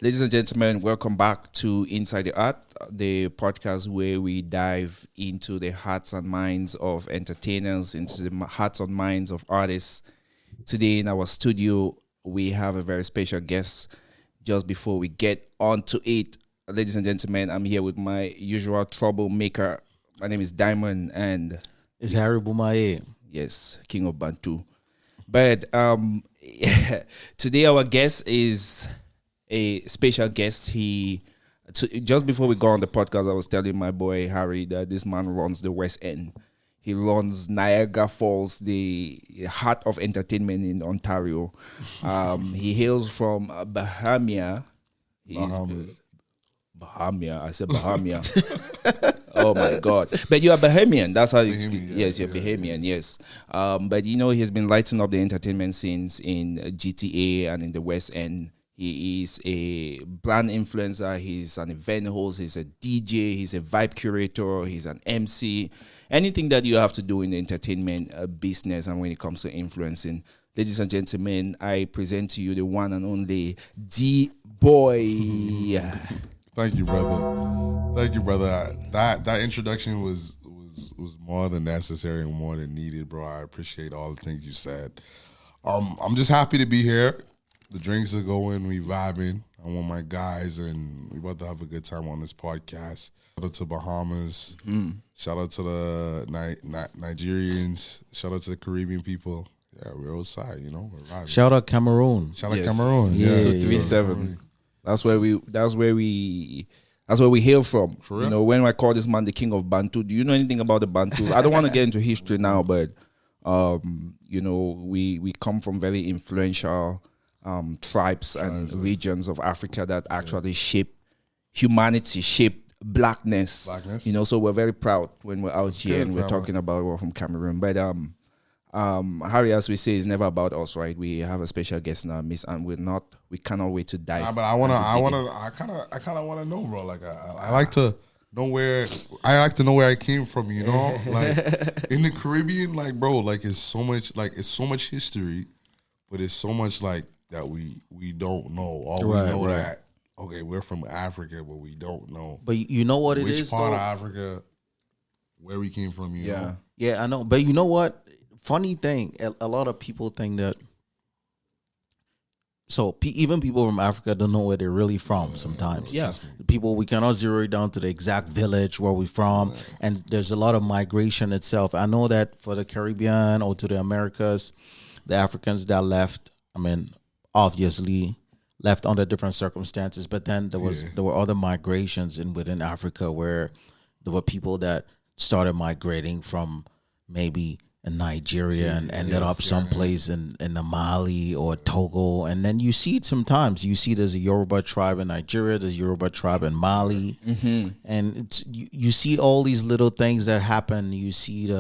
Ladies and gentlemen, welcome back to Inside the Art, the podcast where we dive into the hearts and minds of entertainers, into the hearts and minds of artists. Today in our studio, we have a very special guest. Just before we get on to it, ladies and gentlemen, I'm here with my usual troublemaker. My name is Diamond, and it's Harry Bomaye. Yes, King of Bantu. But today our guest is a special guest. Just before we go on the podcast, I was telling my boy Harry that this man runs the West End. He runs Niagara Falls, the heart of entertainment in Ontario. He hails from Bahamian. Bahamia. I said Bahamia. Oh my God! But you are Bahamian. That's how you speak. Yes, you're Bahamian. Yes. But you know, he's been lighting up the entertainment scenes in GTA and in the West End. He is a brand influencer. He's an event host. He's a DJ. He's a vibe curator. He's an MC. Anything that you have to do in the entertainment business and when it comes to influencing. Ladies and gentlemen, I present to you the one and only Dee Boy. Thank you, brother. Thank you, brother. That introduction was more than necessary and more than needed, bro. I appreciate all the things you said. I'm just happy to be here. The drinks are going, we vibing. I'm with my guys, and we about to have a good time on this podcast. Shout out to Bahamas. Shout out to the Nigerians. Shout out to the Caribbean people. Yeah, we're outside, you know. We're vibing. Shout out Cameroon. Shout out Cameroon. Yeah, So yeah, 3-7. That's where we hail from. For real? You know, when I call this man the king of Bantu, do you know anything about the Bantus? I don't want to get into history now, but you know, we come from very influential tribes and regions of Africa that actually shape humanity, shape blackness. You know, so we're very proud when we're out here and we're talking about we're from Cameroon. But Harry, as we say, is never about us, right? We have a special guest now, Miss, and we cannot wait to dive. But I kind of want to know, bro. Like I like to know where I came from, you know. Like in the Caribbean, like bro, like it's so much history, but it's so much like that we don't know. All we know that okay, we're from Africa, but we don't know. But you know what it is, which part of Africa, where we came from, you know? Yeah, I know. But you know what? Funny thing, a lot of people think that. So even people from Africa don't know where they're really from sometimes. Yeah. People, we cannot zero it down to the exact village where we're from. And there's a lot of migration itself. I know that for the Caribbean or to the Americas, the Africans that left, I mean, obviously left under different circumstances. But then there were other migrations within Africa where there were people that started migrating from maybe in Nigeria and ended up someplace in Mali or Togo. And then you see it sometimes. You see there's a Yoruba tribe in Nigeria, there's a Yoruba tribe in Mali. And it's you see all these little things that happen. You see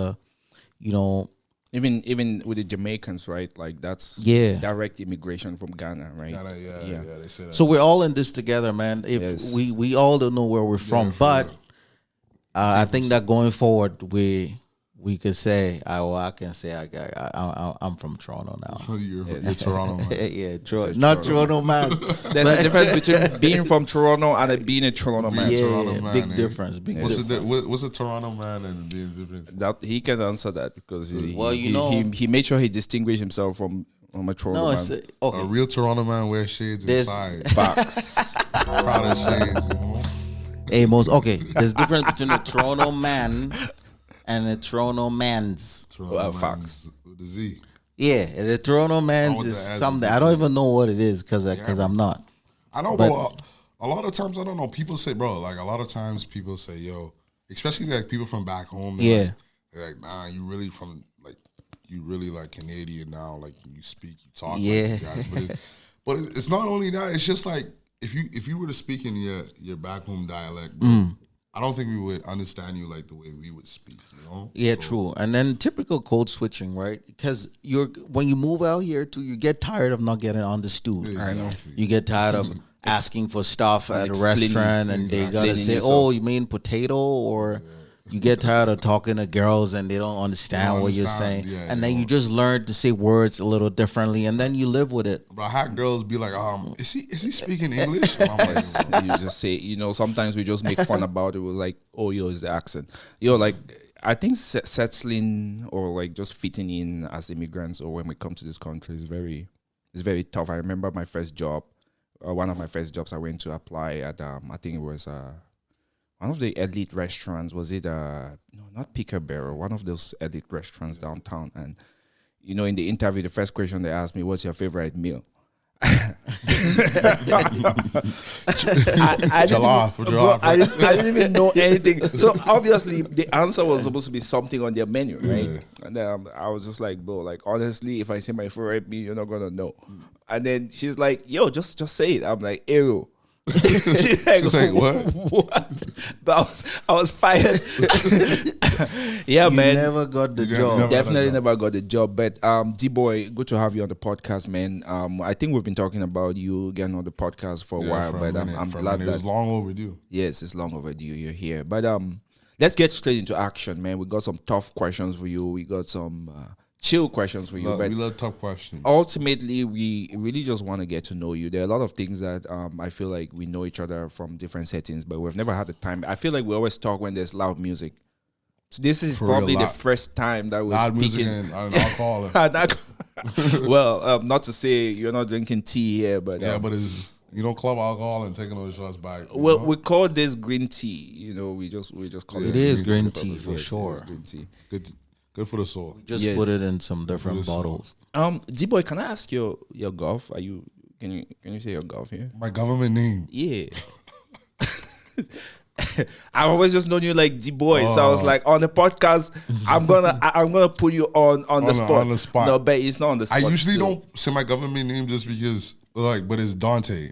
Even with the Jamaicans, right? Like that's direct immigration from Ghana, right? Ghana, yeah, they say that. So we're all in this together, man. If we all don't know where we're from, but I think that going forward, we could say, I can say I'm from Toronto now. You're Toronto, man. Yeah, not Toronto, man. There's a difference between being from Toronto and being a Toronto man. Yeah, Toronto man, big difference. Big difference. What's a Toronto man and being different? That he can answer that because he made sure he distinguished himself from a Toronto man. A real Toronto man wears shades inside. Facts. Proud of shades, you know? Hey, there's difference between a Toronto man and a Toronto man's. Facts. With the Z. Yeah, the Toronto man's is something. I don't even know what it is because I'm not. I know, but a lot of times I don't know. People say, bro, like a lot of times people say, yo, especially like people from back home. They're like, nah, you really like Canadian now. Like you speak, you talk. Yeah. Like you guys. But it's not only that. It's just like if you were to speak in your back home dialect, bro, I don't think we would understand you like the way we would speak, you know? Yeah, true. And then typical code switching, right? Because when you move out here too, you get tired of not getting understood. Yeah, I know. You get tired of asking for stuff at a restaurant and they gotta say, yourself. "Oh, you mean potato?" or you get tired of talking to girls and they don't understand what you're saying, and then you just learn to say words a little differently, and then you live with it. Bro, I had girls be like, is he speaking English? And I'm like, you just say, sometimes we just make fun about it. We're like, oh, yo, it's the accent. Like, I think settling or like just fitting in as immigrants or when we come to this country is very tough. I remember my first job, one of my first jobs I went to apply at, I think it was one of the elite restaurants. Was it, no, not Peekaboo, one of those elite restaurants downtown. And, in the interview, the first question they asked me, what's your favorite meal? I didn't even know anything. So obviously the answer was supposed to be something on their menu, right? Yeah. And then I was just like, bro, like honestly, if I say my favorite meal, you're not gonna know. And then she's like, yo, just say it. I'm like, Aero. She's like, what? But I was fired. Yeah, you man. Never got the job. Definitely never got the job. But Dee Boy, good to have you on the podcast, man. I think we've been talking about you getting on the podcast for a while, but I'm glad that it's long overdue. Yes, it's long overdue. You're here, but let's get straight into action, man. We got some tough questions for you. We got some chill questions for you. We but love tough questions. Ultimately, we really just want to get to know you. There are a lot of things that I feel like we know each other from different settings, but we've never had the time. I feel like we always talk when there's loud music. So this is probably the first time that we're loud speaking. Music and alcohol. Well, not to say you're not drinking tea here, but but it's club alcohol and taking those shots back. Well, we call this green tea. We just call it. It is green tea for sure. Green tea. Good for the soul. Just put it in some different bottles. D Boy, can I ask your golf? Can you say your golf here? My government name. Yeah. I've always just known you like D Boy, so I was like, on the podcast, I'm gonna put you on the spot. On the spot. No, but it's not on the spot. I usually don't say my government name just because, but it's Dante.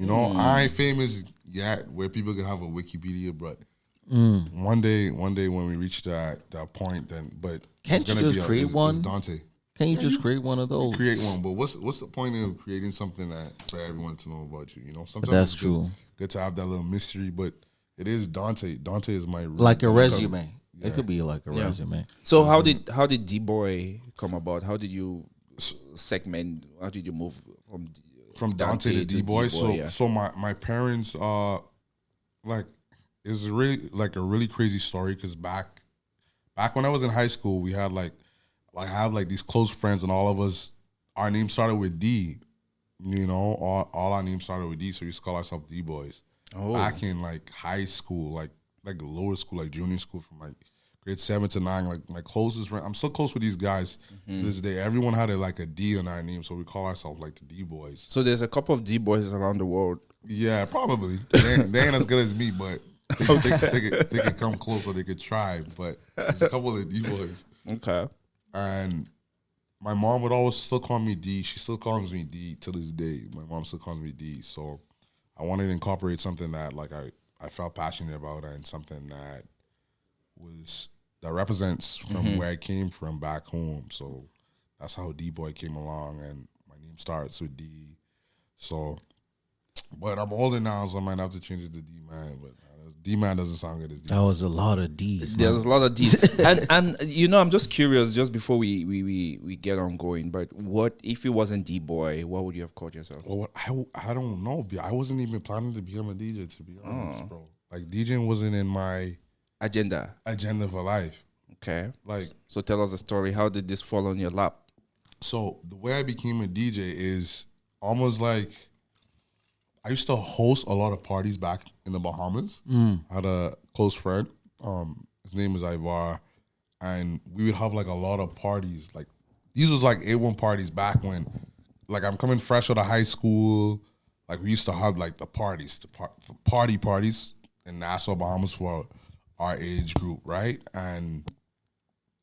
I ain't famous yet where people can have a Wikipedia, but one day when we reach that point, then can't you just create one? It's Dante. Can you just create one of those? Create one, but what's the point of creating something that for everyone to know about you? Sometimes that's true. Good to have that little mystery, but it is Dante. Dante is my like a resume. Yeah. It could be like a resume. So how did D Boy come about? How did you segment? How did you move from Dante to D Boy? So my parents it's really like a really crazy story because back when I was in high school, we had I have these close friends, and all of us, our names started with D. All our names started with D, so we used to call ourselves D-Boys. Oh. Back in high school, like lower school, junior school, from grade 7 to 9, my closest friend. I'm so close with these guys to this day. Everyone had a D in our name, so we call ourselves the D-Boys. So there's a couple of D-Boys around the world. Yeah, probably. They ain't as good as me, but they could come close, or they could try. But there's a couple of D-Boys. Okay. And my mom would always still call me D. She still calls me D to this day. My mom still calls me D. So I wanted to incorporate something that I felt passionate about, and something that represents from where I came from back home. So that's how D Boy came along, and my name starts with D. So, but I'm older now, so I might have to change it to D Man. But D Man doesn't sound good as D. That was a lot of D's. There's a lot of D's, and I'm just curious. Just before we get on going, but what if it wasn't D Boy? What would you have called yourself? Well, I don't know. I wasn't even planning to become a DJ, to be honest, bro. DJing wasn't in my agenda for life. Okay. So tell us a story. How did this fall on your lap? So the way I became a DJ is almost like I used to host a lot of parties back in the Bahamas. I had a close friend. His name is Ivar. And we would have a lot of parties. These was A1 parties back when, I'm coming fresh out of high school. We used to have the parties, the party parties in Nassau, Bahamas for our age group, right? And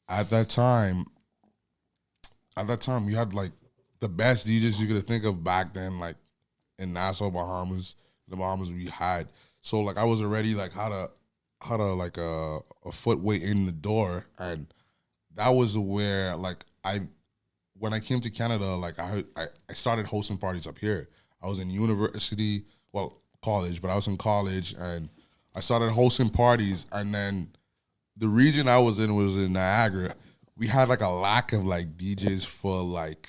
at that time, we had the best DJs you could think of back then, in Nassau, Bahamas, the Bahamas we had. So I was already had a footway in the door, and that was where when I came to Canada, I started hosting parties up here. I was in university, college, but I was in college, and I started hosting parties, and then the region I was in Niagara. We had like a lack of like DJs for like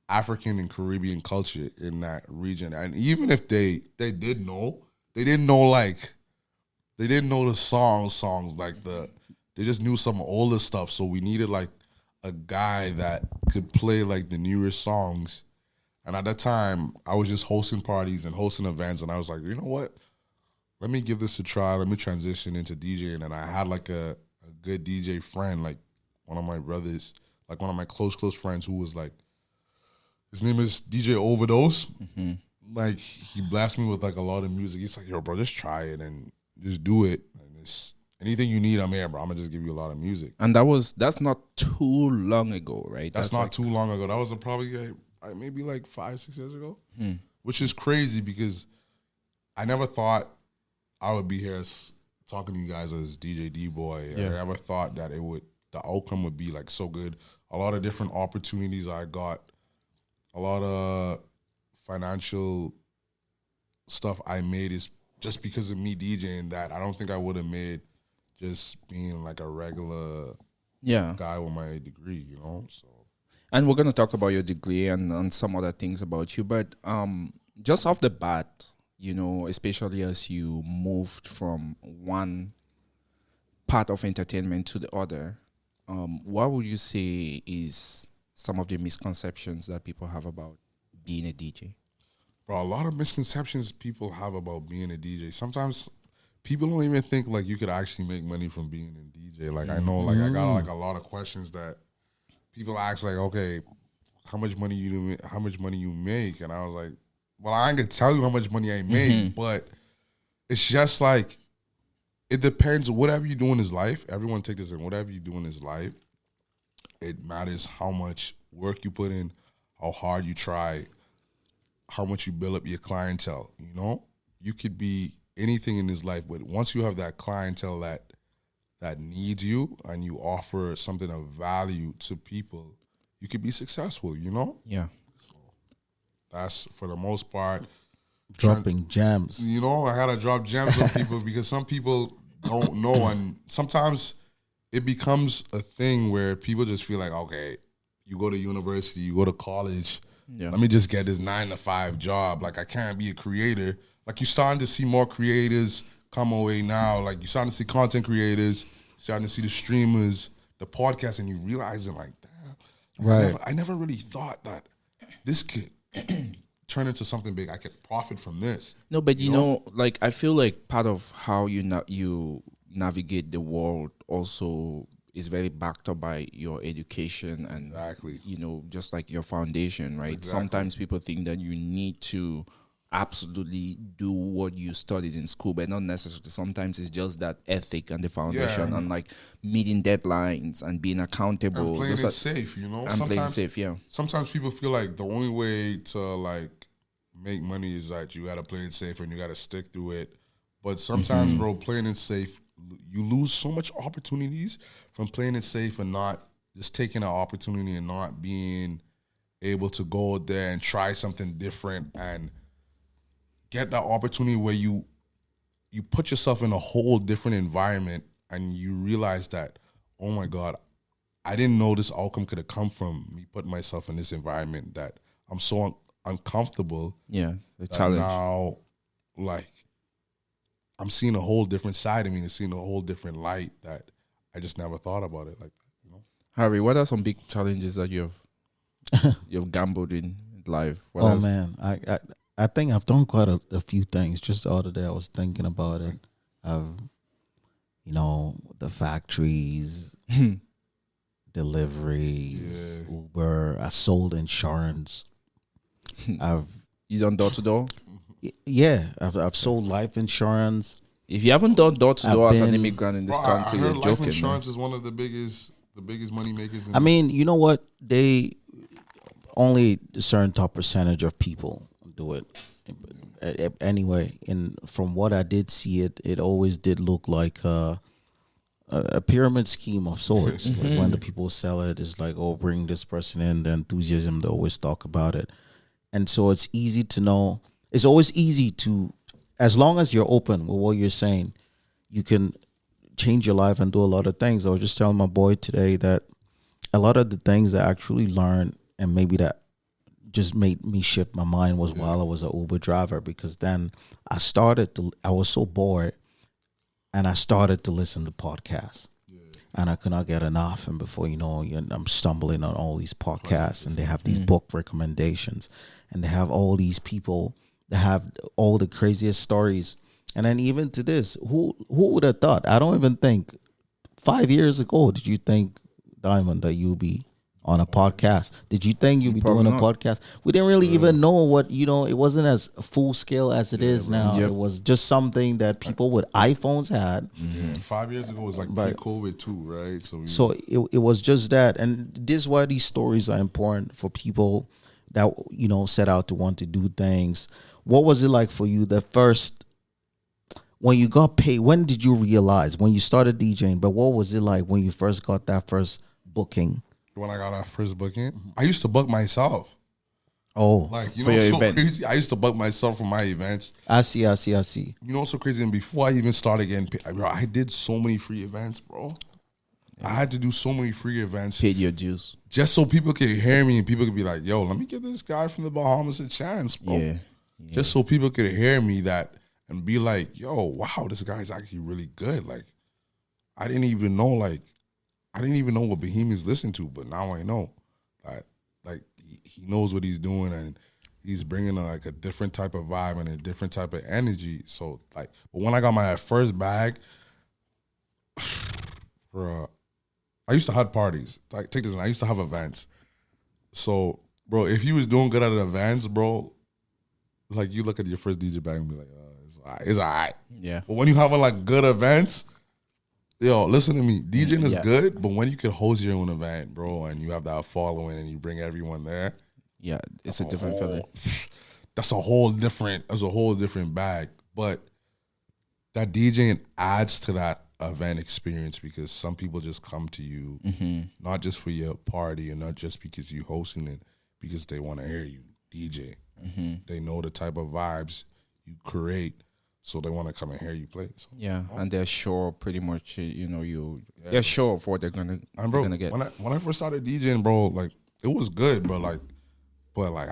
African and Caribbean culture in that region. And even if they did know, they didn't know like they didn't know the songs like they just knew some older stuff. So we needed like a guy that could play like the newest songs. And at that time, I was just hosting parties and hosting events, and I was like, you know what? Let me give this a try. Let me transition into DJing. And I had like a good DJ friend, like one of my brothers, like one of my close friends who was like, his name is DJ Overdose. Mm-hmm. Like, he blasted me with like a lot of music. He's like, yo, bro, just try it and just do it. And it's, anything you need, I'm here, bro. I'm going to just give you a lot of music. And that's not too long ago, right? That's not like too long ago. That was probably maybe like 5-6 years ago, which is crazy because I never thought I would be here talking to you guys as DJ Dee Boy. Yeah. I never thought that the outcome would be like so good. A lot of different opportunities I got, a lot of financial stuff I made is just because of me DJing that I don't think I would have made just being like a regular guy with my degree, you know? So. And we're going to talk about your degree and some other things about you. But just off the bat, you know, especially as you moved from one part of entertainment to the other, what would you say is some of the misconceptions that people have about being a DJ? Bro, a lot of misconceptions people have about being a DJ. Sometimes people don't even think like you could actually make money from being a DJ. Like I know, like I got like a lot of questions that people ask, like, okay, how much money you make? And I was like, well, I ain't gonna tell you how much money I make, but it's just like it depends. Whatever you do in his life, everyone take this in. Whatever you do in his life, it matters how much work you put in, how hard you try, how much you build up your clientele. You know, you could be anything in his life, but once you have that clientele that needs you and you offer something of value to people, you could be successful, you know? Yeah. So that's, for the most part, dropping gems. You know, I had to drop gems on people because some people don't know, and sometimes it becomes a thing where people just feel like, okay, you go to university, you go to college, let me just get this 9-to-5 job. Like, I can't be a creator. Like, you're starting to see more creators come away now. Like, you're starting to see content creators, starting to see the streamers, the podcasts, and you realizing, like, damn, right. I never really thought that this could turn into something big. I could profit from this. No, but you know, like, I feel like part of how you navigate the world also is very backed up by your education and, you know, just like your foundation, right? Exactly. Sometimes people think that you need to absolutely do what you studied in school, but not necessarily. Sometimes it's just that ethic and the foundation and like meeting deadlines and being accountable. And playing it safe, you know? And playing safe, yeah. Sometimes people feel like the only way to like make money is that you got to play it safe and you got to stick through it. But sometimes, bro, playing it safe, you lose so much opportunities from playing it safe and not just taking an opportunity and not being able to go out there and try something different and get that opportunity where you put yourself in a whole different environment and you realize that, oh my God, I didn't know this outcome could have come from me putting myself in this environment that I'm so uncomfortable. Yeah, the challenge. Now, like, I'm seeing a whole different side of me and seeing a whole different light that I just never thought about it like that, you know? Harry, what are some big challenges that you've gambled in life? Man, I think I've done quite a few things. Just the other day I was thinking about it. You know, the factories, deliveries, Uber. I sold insurance. You done door to door? Yeah, I've sold life insurance. If you haven't done door to door as an immigrant in this country, I heard you're life joking. Insurance is one of the biggest money makers. I mean, you know what? They only a certain top percentage of people do it. Anyway, and from what I did see, it always did look like a pyramid scheme of sorts. Like when the people sell it, it's like, oh, bring this person in. The enthusiasm, they always talk about it. And so it's easy to know. It's always easy to, as long as you're open with what you're saying, you can change your life and do a lot of things. I was just telling my boy today that a lot of the things that I actually learned and maybe that just made me shift my mind was while I was an Uber driver, because then I was so bored and I started to listen to podcasts. And I could not get enough. And before you know, I'm stumbling on all these podcasts, and they have these book recommendations, and they have all these people that have all the craziest stories. And then even to this, who would have thought? I don't even think 5 years ago did you think, Diamond, that you'd be on a podcast? Did you think you'd be doing a podcast? We didn't really even know what, it wasn't as full scale as it is now. It was just something that people with iPhones had. 5 years ago was like pre-COVID too, right? So it was just that. And this is why these stories are important for people that, set out to want to do things. What was it like for you when you got paid? When did you realize, when you started DJing, but what was it like when you first got that first booking? When I got our first booking, I used to book myself. Oh, like, for your events. Crazy? I used to book myself for my events. I see. You know what's so crazy? And before I even started getting paid, bro, I did so many free events, bro. I had to do so many free events. Paid your dues. Just so people could hear me and people could be like, yo, let me give this guy from the Bahamas a chance, bro. Yeah. Just so people could hear me and be like, yo, wow, this guy's actually really good. Like, I didn't even know what Bahamians listen to, but now I know that, like, he knows what he's doing, and he's bringing like a different type of vibe and a different type of energy. So, like, but when I got my first bag, bro, I used to have parties. Like, take this, I used to have events. So, bro, if you was doing good at events, bro, like, you look at your first DJ bag and be like, it's all right. Yeah. But when you have like good events, yo, listen to me. DJing is good, but when you can host your own event, bro, and you have that following and you bring everyone there, it's a different feeling. That's a whole different bag. But that DJing adds to that event experience, because some people just come to you not just for your party and not just because you hosting it, because they want to hear you DJ. They know the type of vibes you create, so they want to come and hear you play. So, and they're sure pretty much, they're sure of what they're gonna get. When I first started DJing, bro, like, it was good, but I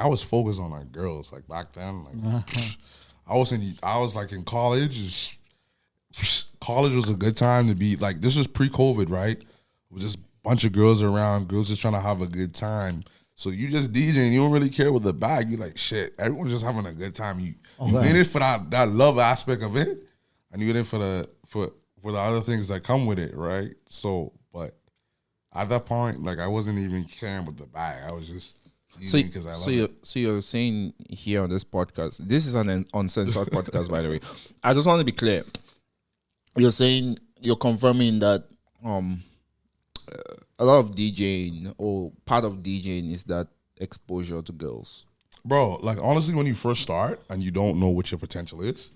was focused on like girls. Like, back then, like I was in college. College was a good time to be like. This was pre-COVID, right? With just a bunch of girls around, girls just trying to have a good time. So you just DJing, you don't really care with the bag. You like, shit, everyone's just having a good time. You in it for that love aspect of it, and you in it for the other things that come with it, right? So, but at that point, like, I wasn't even caring with the bag. I was just DJing because I love it. So you're saying here on this podcast, this is an uncensored podcast, by the way. I just want to be clear. You're confirming that a lot of DJing, or part of DJing, is that exposure to girls. Bro, like, honestly, when you first start and you don't know what your potential is,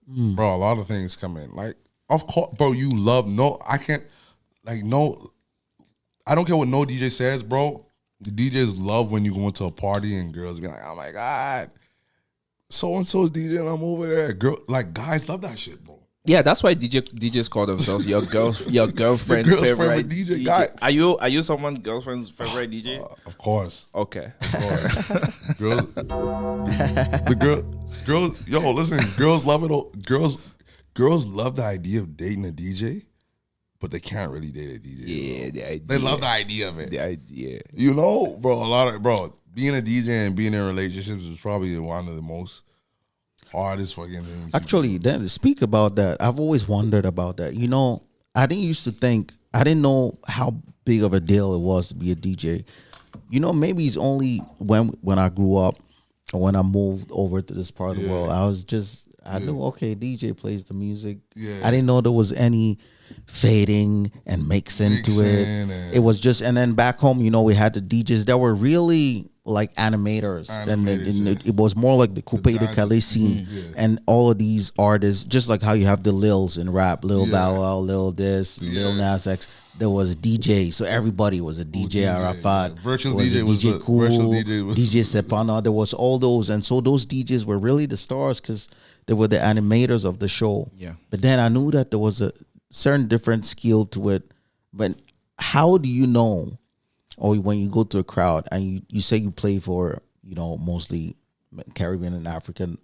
bro, a lot of things come in. Like, of course, bro, I don't care what no DJ says, bro. The DJs love when you go into a party and girls be like, oh my God, so-and-so's DJing, I'm over there. Like, guys love that shit, bro. Yeah, that's why DJs call themselves your girlfriend's favorite DJ. Guy. Are you someone's girlfriend's favorite DJ? Of course. Okay. Of course. Girls, yo, listen, girls love it. Girls love the idea of dating a DJ, but they can't really date a DJ. Yeah, the idea. They love the idea of it. The idea. You know, bro, being a DJ and being in relationships is probably one of the most hardest fucking things. Actually, then speak about that. I've always wondered about that. I didn't know how big of a deal it was to be a DJ. Maybe it's only when I grew up, or when I moved over to this part of the world, I knew, okay, DJ plays the music. Yeah. I didn't know there was any fading and mixing to it. It was just, and then back home, we had the DJs that were really like animators, and it was more like the Coupe de Calais scene, and all of these artists, just like how you have the Lils in rap, Lil Bow Wow, Lil this, Lil Nas X. There was DJ, so everybody was a DJ. Arafat, virtual DJ was DJ Cool, DJ Sepana. There was all those, and so those DJs were really the stars because they were the animators of the show. Yeah. But then I knew that there was certain different skill to it. But how do you know, or when you go to a crowd and you say you play for, mostly Caribbean and African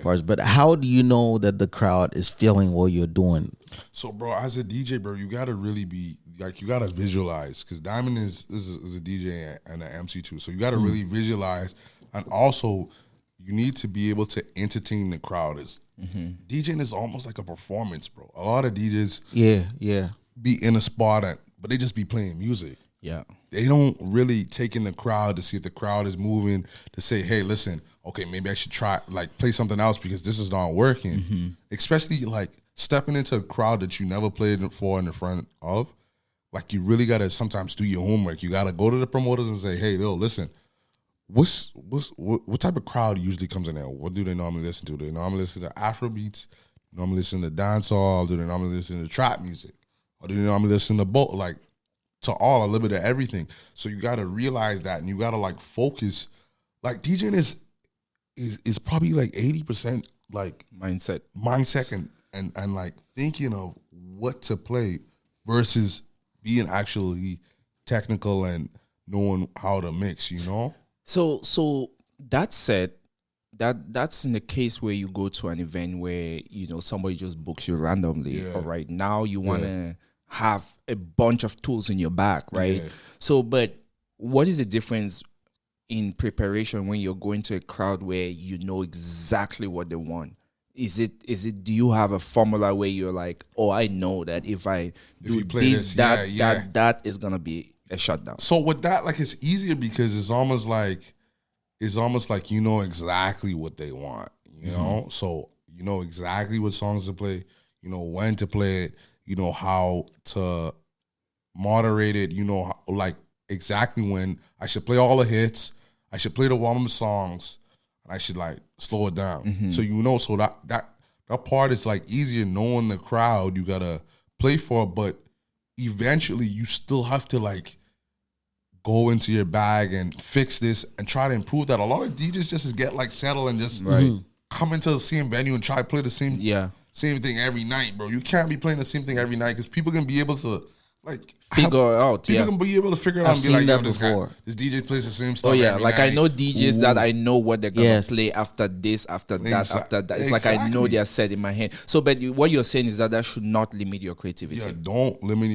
parts, but how do you know that the crowd is feeling what you're doing? So, bro, as a DJ, bro, you gotta really be like, you gotta visualize, because Diamond is a DJ and an MC too. So you gotta really visualize, and also you need to be able to entertain the crowd. DJing is almost like a performance, bro. A lot of DJs, be in a spot, but they just be playing music. Yeah. They don't really take in the crowd to see if the crowd is moving, to say, hey, listen, okay, maybe I should try, like, play something else because this is not working. Especially, like, stepping into a crowd that you never played for in the front of. Like, you really got to sometimes do your homework. You got to go to the promoters and say, hey, yo, listen, what type of crowd usually comes in there? What do they normally listen to? Do they normally listen to Afrobeats? Normally listen to dancehall? Do they normally listen to trap music? Or do they normally listen to both? Like, to a little bit of everything. So you got to realize that, and you got to, like, focus. Like, DJing is probably like 80% like mindset and like thinking of what to play versus being actually technical and knowing how to mix, So that said, that's in the case where you go to an event where somebody just books you randomly. All right, now you want to have a bunch of tools in your bag, right? So, but what is the difference in preparation when you're going to a crowd where you know exactly what they want? Is it do you have a formula where you're like, oh, I know that if I do this, that is gonna be a shutdown? So with that, like, it's easier because it's almost like you know exactly what they want, So you know exactly what songs to play, you know when to play it, you know how to moderate it, like exactly when I should play all the hits, I should play the warm songs, and I should, like, slow it down. So so that part is, like, easier knowing the crowd you gotta play for, but eventually you still have to, like, go into your bag and fix this and try to improve that. A lot of DJs just get, like, settled and just come into the same venue and try to play the same thing every night, bro. You can't be playing the same thing every night because people can be able to, like, figure it out. People can be able to figure it out and be like, yo, this DJ plays the same stuff. Oh yeah, every like night. I know DJs that I know what they're gonna play after this, after that, after that. It's like I know they're set in my head. So, but what you're saying is that should not limit your creativity. Yeah, don't limit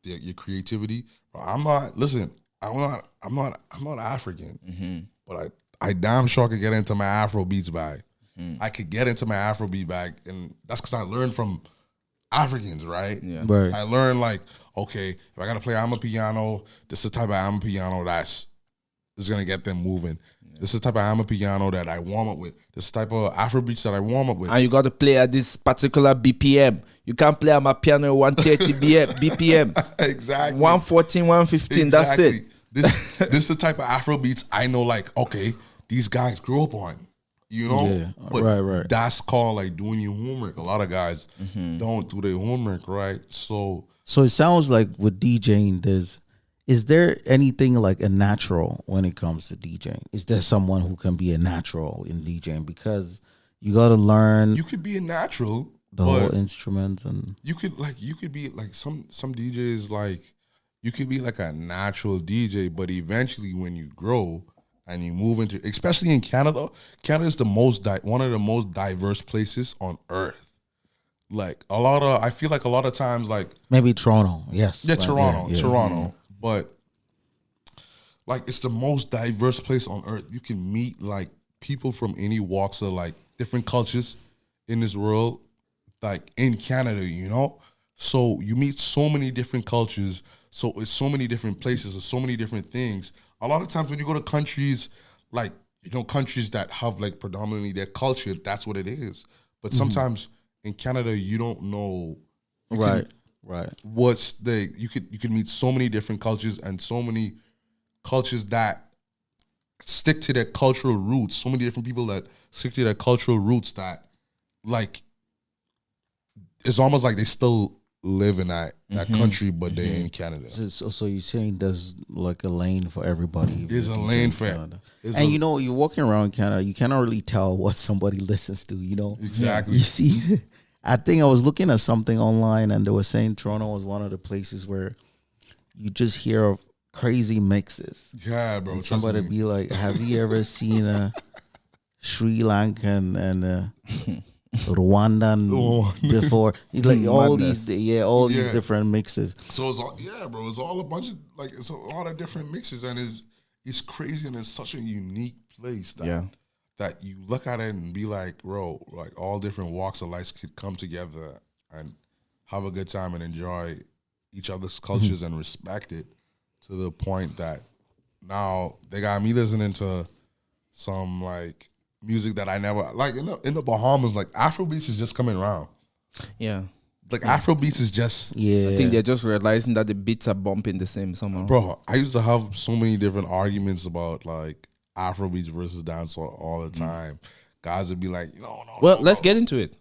your creativity. I'm not African, but I damn sure could get into my Afro beats bag. I could get into my Afro beat bag, and that's because I learned from Africans, right? Yeah. Right. I learned, like, okay, if I gotta play amapiano, this is the type of amapiano that's gonna get them moving. This is the type of amapiano that I warm up with. This is the type of Afrobeats that I warm up with. And you got to play at this particular BPM. You can't play amapiano at 130 BPM. Exactly. 114, 115. Exactly. That's it. This is the type of Afrobeats I know, like, okay, these guys grew up on. But right. That's called, like, doing your homework. A lot of guys don't do their homework, right? So it sounds like with DJing, is there anything like a natural when it comes to DJing? Is there someone who can be a natural in DJing? Because you got to learn. You could be a natural, the whole instruments, and you could be like some DJs, like, you could be like a natural DJ, but eventually when you grow and you move into, especially in Canada, Canada is one of the most diverse places on earth. Like, I feel like a lot of times, like, maybe Toronto, yes. Yeah, Toronto. But, like, it's the most diverse place on earth. You can meet, like, people from any walks of, like, different cultures in this world, like, in Canada, So you meet so many different cultures. So it's so many different places or so many different things. A lot of times when you go to countries, like, countries that have, like, predominantly their culture, that's what it is. But sometimes in Canada, you don't know. Right. You could meet so many different cultures and so many cultures that stick to their cultural roots. So many different people that stick to their cultural roots that, like, it's almost like they still live in that country, but they're in Canada. So you're saying there's, like, a lane for everybody. There's a lane for Canada. And you're walking around Canada, you cannot really tell what somebody listens to, Exactly. You see, I think I was looking at something online and they were saying Toronto was one of the places where you just hear of crazy mixes. Yeah, bro. And somebody be like, have you ever seen a Sri Lankan and a Rwandan before? Like all Madness. these different mixes. So it's all, bro. It's all a bunch of it's a lot of different mixes, and it's crazy, and it's such a unique place that you look at it and be like, bro, like all different walks of life could come together and have a good time and enjoy each other's cultures and respect it to the point that now they got me listening to some like music that I never like in the Bahamas. Like Afrobeats is just coming around. Yeah. Like Afrobeats is just I think they're just realizing that the beats are bumping the same somehow. Bro, I used to have so many different arguments about like Afrobeats versus dancehall all the time. Guys would be like, no. Well, let's get into it.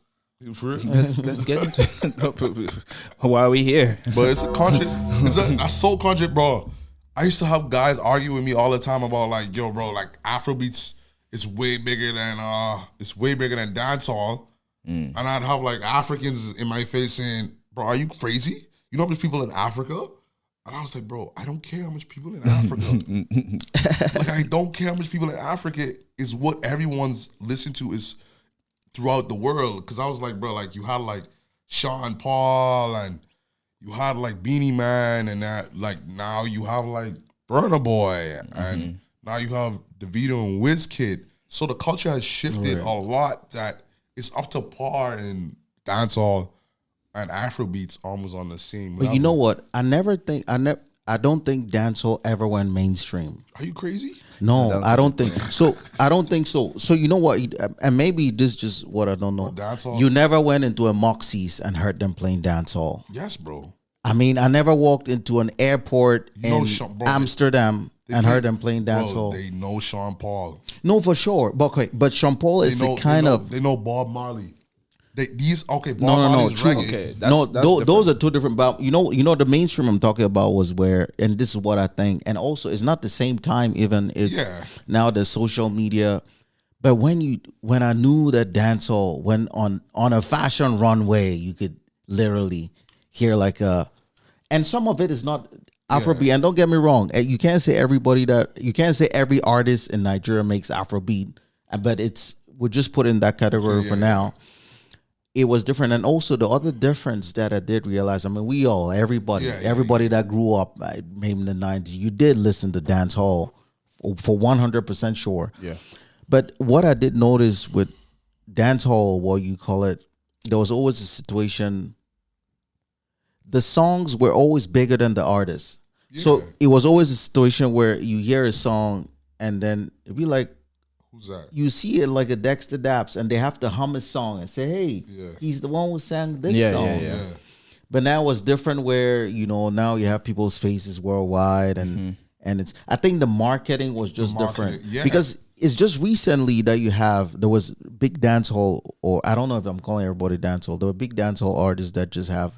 For real? Let's get into it. Why are we here? But it's a country. That's so country, bro. I used to have guys argue with me all the time about like, yo, bro, like Afrobeats is way bigger than dancehall. And I'd have like Africans in my face saying, bro, are you crazy? You know how much people in Africa? And I was like, bro, I don't care how much people in Africa. Like, I don't care how much people in Africa is what everyone's listened to is throughout the world. Because I was like, bro, like you had like Sean Paul and you had like Beanie Man and that. Like now you have like Burna Boy and now you have DeVito and Wizkid. So the culture has shifted a lot that it's up to par in dancehall and Afrobeats almost on the same level. But you know what? I don't think dancehall ever went mainstream. Are you crazy? No, I don't think so. I don't think so. So you know what? And maybe this is just what I don't know. Dancehall? You never went into a Moxie's and heard them playing dancehall. Yes, bro. I mean, I never walked into an airport in Amsterdam and heard them playing dancehall. They know Sean Paul. No, for sure. But okay, but Sean Paul is the kind of they know Bob Marley. Bob no, Marley is true. reggae. Okay, those are two different. But you know, the mainstream I'm talking about was where, and this is what I think, and also it's not the same time. Even it's now the social media. But when I knew that dancehall, when on a fashion runway, you could literally hear like and some of it is not Afrobeat. And don't get me wrong, you can't say every artist in Nigeria makes Afrobeat, but we're just put in that category for now. It was different. And also the other difference that I did realize, I mean, everybody that grew up maybe in the 90s, you did listen to dancehall for 100% sure. Yeah. But what I did notice with dancehall, what you call it, there was always a situation. The songs were always bigger than the artist. Yeah. So it was always a situation where you hear a song and then it'd be like, who's that? You see it like a Dexter Daps and they have to hum a song and say, hey, he's the one who sang this song. Yeah. But now it's different where, now you have people's faces worldwide and I think the marketing was just different. Yeah. Because it's just recently that there was big dancehall, or I don't know if I'm calling everybody dancehall. There were big dancehall artists that just have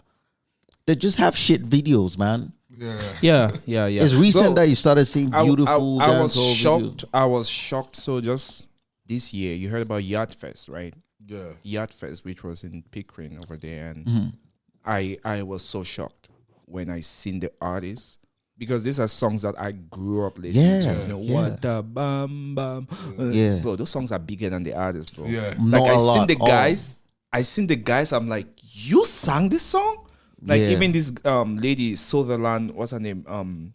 shit videos, man. Yeah. It's recent that you started seeing beautiful dancehall videos. I was shocked. So just this year, you heard about Yacht Fest, right? Yeah. Yacht Fest, which was in Pickering over there, and I was so shocked when I seen the artists. Because these are songs that I grew up listening to. What the bam bam. Bro, those songs are bigger than the artists, bro. Yeah. Like I seen the guys, I'm like, you sang this song? Like even this lady Sutherland, what's her name?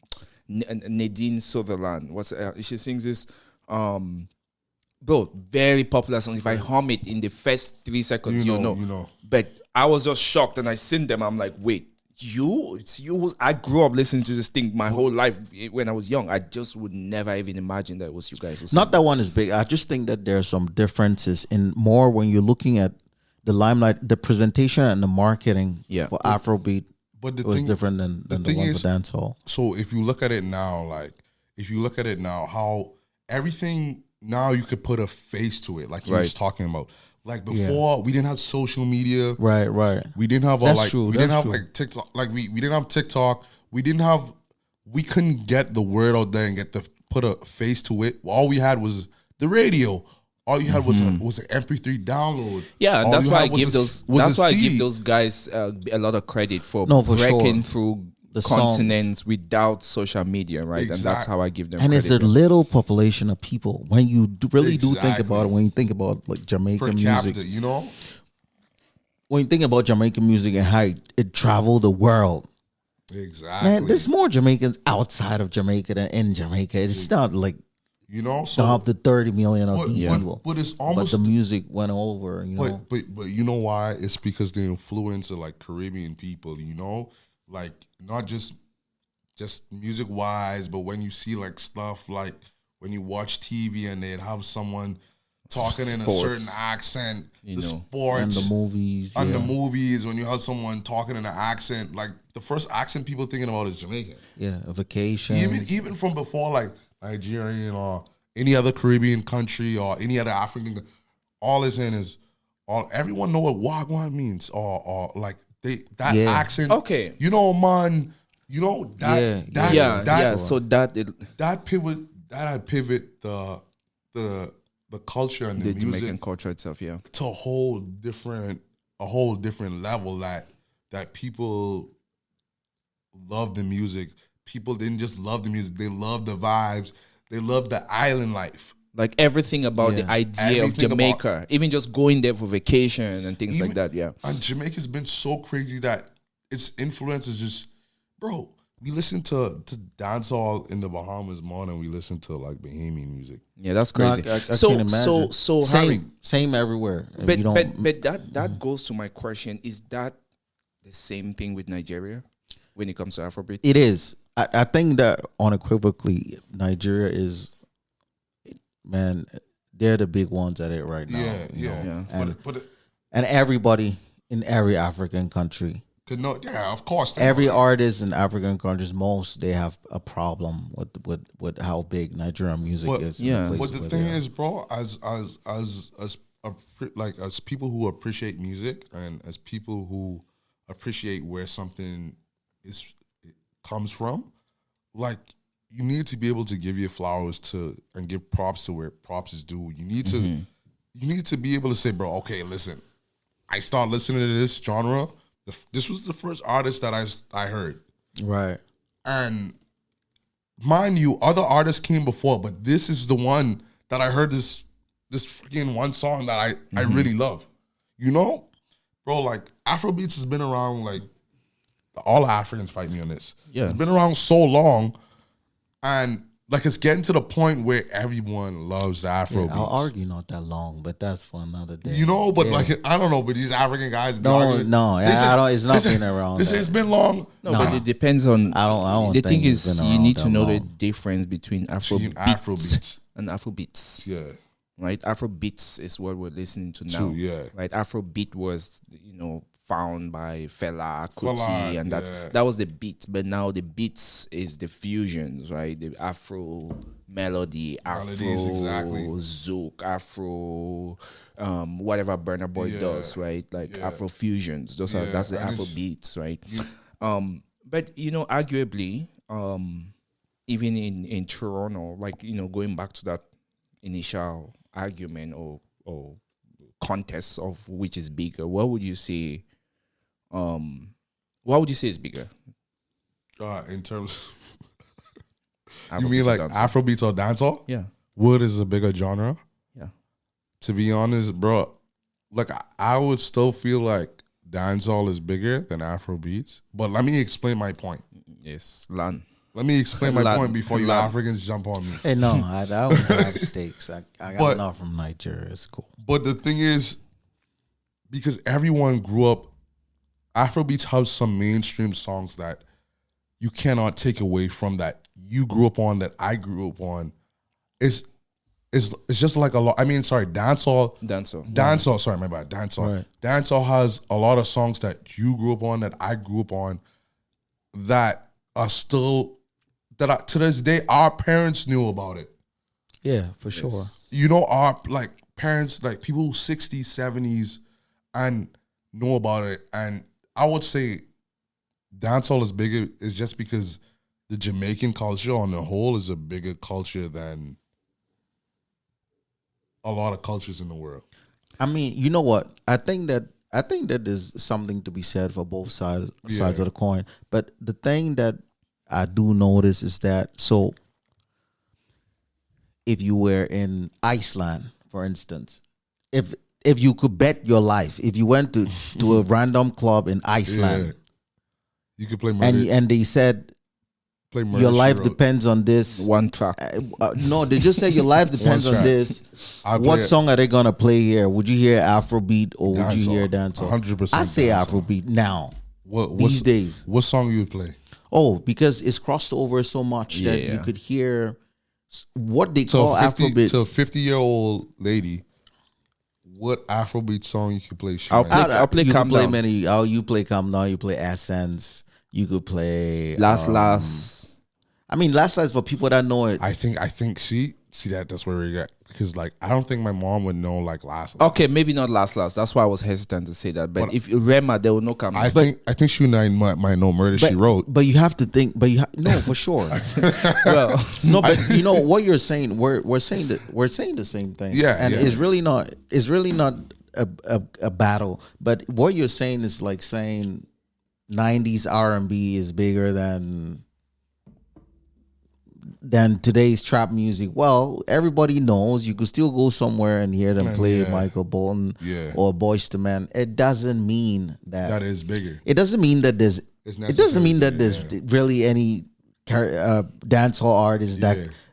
Nadine Sutherland. She sings this bro, very popular song. If I hum it in the first 3 seconds, you know. But I was just shocked and I seen them, I'm like, wait. It's you. I grew up listening to this thing my whole life when I was young. I just would never even imagine that it was you guys. Not that one is big. I just think that there are some differences in more when you're looking at the limelight, the presentation and the marketing for Afrobeat. But it was different than the one for dancehall. So if you look at it now, how everything now you could put a face to it, like you was talking about. Like before, we didn't have social media. Right. We didn't have like TikTok. Like we didn't have TikTok. We couldn't get the word out there and put a face to it. All we had was the radio all you had was an MP3 download. Yeah, and All that's you why I had was give a- those. was That's a why I CD. give those guys a lot of credit for No, for breaking sure. through The songs. continents without social media, right? And that's Exact- how I give them. And it's a credit. little population of people. When you really do think about Exactly. it, when you think about like Per Jamaican music, capita, you know? when you think about Jamaican music and how it traveled the world, Exactly. man, there's more Jamaicans outside of Jamaica than in Jamaica. It's not like you know, so up to 30 million of but, these but, people. but it's But almost the music went over, you know. But you know why? It's because the influence of like Caribbean people, you know, like not just music wise, but when you see like stuff like when you watch TV and they'd have someone talking in a Sports. certain accent, You the know. sports And the movies. and the yeah. movies, when you have someone talking in an accent, like the first accent people thinking about is Jamaican. Yeah, a vacation. Even from before, like Nigerian or any other Caribbean country or any other African, all it's in is everyone know what Wagwan means or like that Yeah. accent. Okay. You know, man. You know that Yeah, that Yeah, that, yeah. So that that pivot the culture and the, the Jamaican music culture itself, yeah. to a whole different level that people love the music. People didn't just love the music; they loved the vibes. They loved the island life. Like everything about the Yeah. idea of Everything Jamaica, even just going there for vacation and things like that, yeah. And Jamaica's been so crazy that its influence is just, bro. We listen to dancehall in the Bahamas more than we listen to like Bahamian music. Yeah, that's No, crazy. I so can't imagine. so Harry, same everywhere. And but you don't, but that goes to my question: is that the same thing with Nigeria when it comes to Afrobeat? it is. I think that unequivocally, Nigeria is, man, they're the big ones at it right now. Yeah, you yeah. know? Yeah. But And everybody in every African country, yeah, of course. every artist in African countries, most they have a problem with how big Nigerian music But- is. Yeah. But the thing is, bro, as people who appreciate music and as people who appreciate where something comes from, like you need to be able to give your flowers and give props to where props is due. You need to be able to say, bro, okay, listen, I started listening to this genre. This was the first artist that I heard. right. And mind you, other artists came before, but this is the one that I heard this freaking one song that I really love. You know? Bro, like Afrobeats has been around, like all Africans fight me on this. Yeah. It's been around so long, and like it's getting to the point where everyone loves the Afrobeats. I'll argue not that long, but that's for another day. You know, but Yeah. like I don't know, but these African guys be No, arguing. no, They say- I don't. It's not they say- been around. They say that. it's been long. No, but Nah. it depends on. I don't The think thing it's is, been you around need to that know the long. difference between Between Afrobeats Afrobeats. and Afrobeats, Yeah. right? Afrobeats is what we're listening to now. True, yeah. Right. Afrobeat was, found by Fela Kuti, Fela, and yeah. that was the beat. But now the beats is the fusions, right? The Afro melody, Melodies, Afro exactly. zouk, Afro whatever Burna Boy Yeah, does, right? Like yeah. Afro fusions. That's the and Afro it's- beats, right? But arguably, even in Toronto, like going back to that initial argument or contest of which is bigger, what would you say? What would you say is bigger? In terms, you Afrobeats mean or like dancehall? Afrobeats or dancehall? Yeah, Wood is a bigger genre. yeah. To be honest, bro, like I would still feel like dancehall is bigger than Afrobeats. But let me explain my point. Yes, land. Let me explain my Lad- point before you lad. Africans jump on me. Hey, no, I don't have stakes. I got But- enough from Nigeria. It's cool. But the thing is, because everyone grew up, Afrobeats has some mainstream songs that you cannot take away from that you grew up on, that I grew up on. It's just like a lot. I mean, sorry, dancehall. Dancehall. Sorry, my bad. Dancehall. Right. Dancehall has a lot of songs that you grew up on, that I grew up on, that are still to this day our parents knew about it. Yeah, for sure. You know, our like parents, like people 60s, 70s, and know about it. And I would say dancehall is bigger is just because the Jamaican culture on the whole is a bigger culture than a lot of cultures in the world. I mean, you know what? I think that there's something to be said for both sides of the coin. But the thing that I do notice is that if you were in Iceland, for instance, if you could bet your life, if you went to a random club in Iceland, you could play murder, and they said your life depends on this one track. No, they just say your life depends on this. What song are they gonna play here? Would you hear Afrobeat or would you hear dancehall? 100%. I say Afrobeat now. These days, what song you would play? Oh, because it's crossed over so much that you could hear what they call Afrobeat. To a 50-year-old lady, what Afrobeat song you could play? I'll play Calm Down. You play Calm Down. You play Essence. You could play Last. I mean, Last is for people that know it. I think see that's where we get, because like I don't think my mom would know like Last. Okay, maybe not Last. That's why I was hesitant to say that. But if Rema, they will know Calm Down. I think she might know Murder She Wrote. But you have to think. No, for sure. Well, no, but you know what you're saying. We're saying the same thing. Yeah, and it's really not. It's really not a battle. But what you're saying is like saying 90s R&B is bigger than today's trap music. Well, everybody knows you could still go somewhere and hear them play Michael Bolton or Boyz II Men. It doesn't mean that is bigger. It doesn't mean that there's. It doesn't mean that there's really any dancehall artist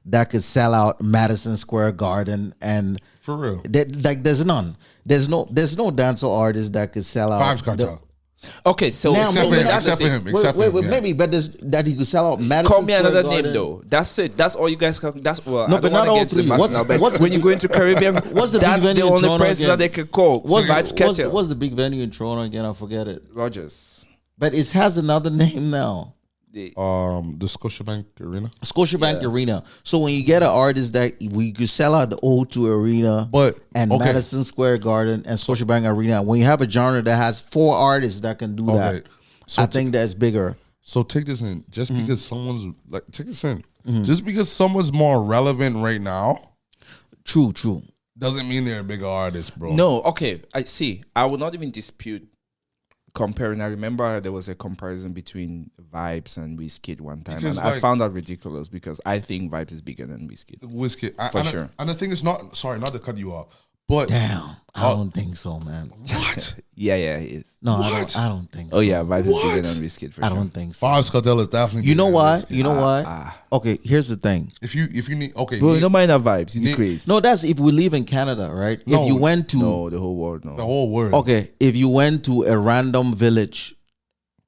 that could sell out Madison Square Garden and for real. There's none. There's no dancehall artist that could sell out. Vibes Cartel. Okay, so except for him. Maybe, but that he could sell out Madison. Call me Square another Garden. name though. That's it. That's all you guys can. That's well. No, I but don't not all get to three. the mass now, but when you go into Caribbean, what's the that's big venue the in only Toronto person again? that they could call. Vibes Cartel. What's the big venue in Toronto again? I forget it. Rogers. But it has another name now. The Scotiabank Arena. Scotiabank Arena. So when you get an artist that we could sell out the O2 Arena, Madison Square Garden and Scotiabank Arena, when you have a genre that has 4 artists that can do that, so I think that's bigger. So take this in. Just because someone's like, take this in. Just because someone's more relevant right now, true, doesn't mean they're a bigger artist, bro. No, okay, I see. I would not even dispute comparing. I remember there was a comparison between Vibes and Wizkid one time, because and I found that ridiculous because I think Vibes is bigger than Wizkid. Wizkid, for sure. And the thing is, not to cut you off, but damn, I don't think so, man. What? yeah, it is. No, I don't think. So. Oh yeah, Vibes is bigger than Wizkid. For I sure. don't think so. Vibes Cartel is definitely. You know why? You know why? Okay, here's the thing. If you need, okay, bro, don't mind that Vibes. You crazy. No, that's if we live in Canada, right? No, if you went to the whole world, the whole world. Okay, if you went to a random village.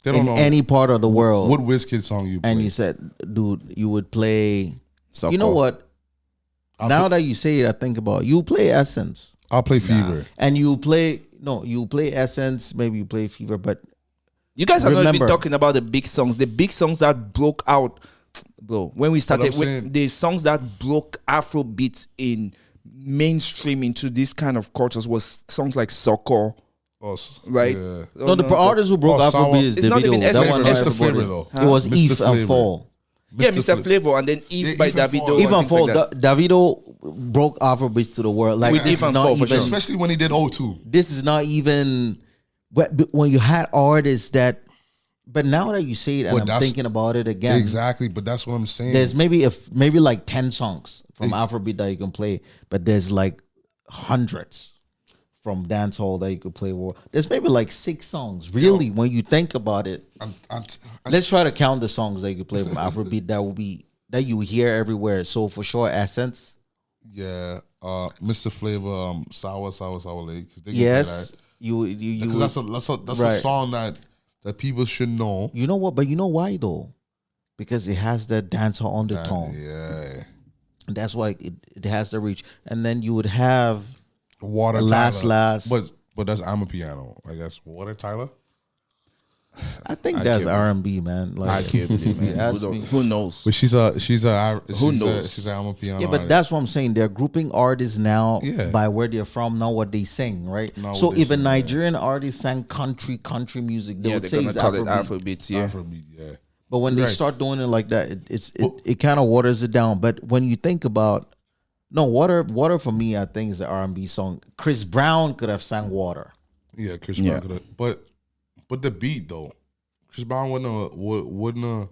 They don't know any part of the world. What Wizkid song you play? And you said, dude, you would play. Soccer. You know what? Now that you say it, I think about it. You play Essence. I'll play Fever. And you play Essence. Maybe you play Fever, but you guys are not even talking about the big songs. The big songs that broke out, bro. When we started, the songs that broke Afrobeat in mainstream into this kind of cultures was songs like Soccer. Right? Yeah. No, the artist who broke Afrobeat is it's not even Mr. Flavor though. It was Eve and Fall. Yeah, Mr. Flavor, and then Eve by Davido. Eve and Fall. Davido broke Afrobeat to the world. Like with Eve and Fall, for sure. Especially when he did O2. This is not even when you had artists that. But now that you say it, and I'm thinking about it again, exactly. But that's what I'm saying. There's maybe like 10 songs from Afrobeat that you can play, but there's like hundreds from dancehall that you could play. There's maybe like 6 songs. Really, when you think about it, let's try to count the songs that you could play from Afrobeat that you hear everywhere. So for sure, Essence. Yeah, Mr. Flavor, Sour Lake. Yes, because that's a song that people should know. You know what? But you know why though? Because it has that dancehall undertone. Yeah, that's why it has the reach. And then you would have. Water last, but that's I'm a piano. I guess Water Tyler. I think that's R&B, man. Like, I can't believe, man. Who knows? But she's a who knows? She's a piano. Yeah, but artist. That's what I'm saying. They're grouping artists now by where they're from, not what they sing, right? So if a Nigerian artist sang country music, they would say it's Afrobeat. Yeah. Afrobeat, yeah. But when they start doing it like that, it kind of waters it down. But when you think about No, Water for me, I think is an R&B song. Chris Brown could have sang Water. Yeah, Chris Brown could have. But the beat though, Chris Brown wouldn't.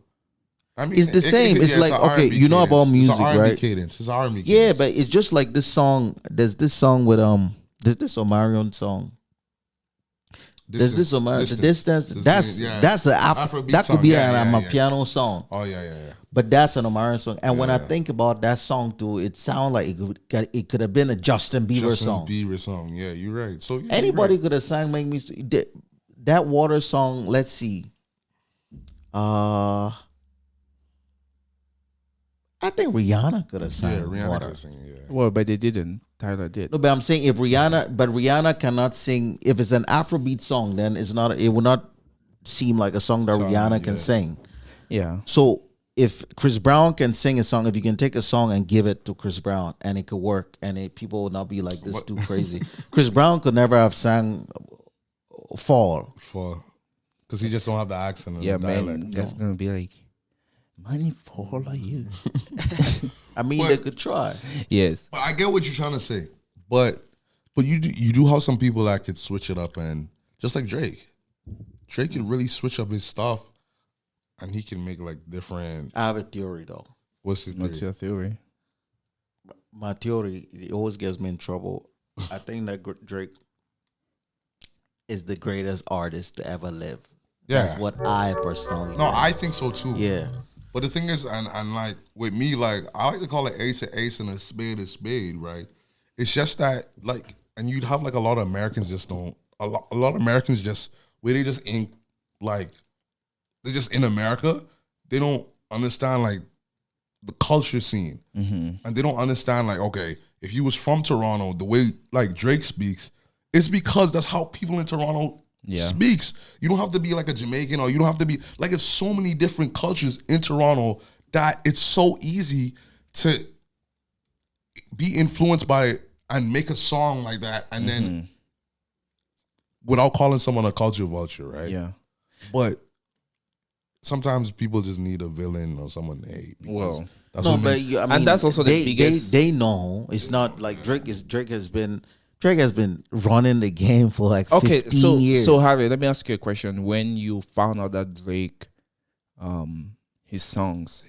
I mean, It's the same. It's like, okay, you know about music, right? Cadence. It's R&B cadence. Yeah, but it's just like this song. There's this song with there's this Omarion song. There's this Omarion the distance. That's an Afrobeat that could song. be Yeah, a piano song. Oh yeah. But that's an Omarion song. And when I think about that song too, it sounds like it could have been a Justin Bieber song. Yeah, you're right. So yeah, anybody could have sang "Make Me." That Water song. Let's see. I think Rihanna could have sang Water. Could sing, yeah. Well, but they didn't. Tyler did. No, but I'm saying if Rihanna cannot sing. If it's an Afrobeat song, then it's not. It will not seem like a song that Rihanna can sing. Yeah. So if Chris Brown can sing a song, if you can take a song and give it to Chris Brown, and it could work, and people will not be like, this too crazy. Chris Brown could never have sang Fall. Because he just don't have the accent. And Yeah, the man. dialect. That's gonna be like money for all of you. I mean, they could try. Yes. But I get what you're trying to say. But you do have some people that could switch it up, and just like Drake can really switch up his stuff, and he can make like different. I have a theory though. What's his theory? What's your theory? My theory, it always gets me in trouble. I think that Drake is the greatest artist to ever live. Yeah. That's what I personally No, think. I think so too. Yeah. But the thing is, and like with me, like I like to call it ace and a spade, right? It's just that like, and you'd have like a lot of Americans just don't. A lot of Americans just where they just ain't like they're just in America. They don't understand like the culture scene, and they don't understand like, okay, if you was from Toronto, the way like Drake speaks, it's because that's how people in Toronto speaks. You don't have to be like a Jamaican, or you don't have to be like, it's so many different cultures in Toronto that it's so easy to be influenced by it and make a song like that, and then without calling someone a culture vulture, right? Yeah. But sometimes people just need a villain or someone to hate. Well, that's No, what but makes, I mean, and that's also the biggest. They know it's not like Drake has been running the game for like 15 years. So Harvey, let me ask you a question. When you found out that Drake, his songs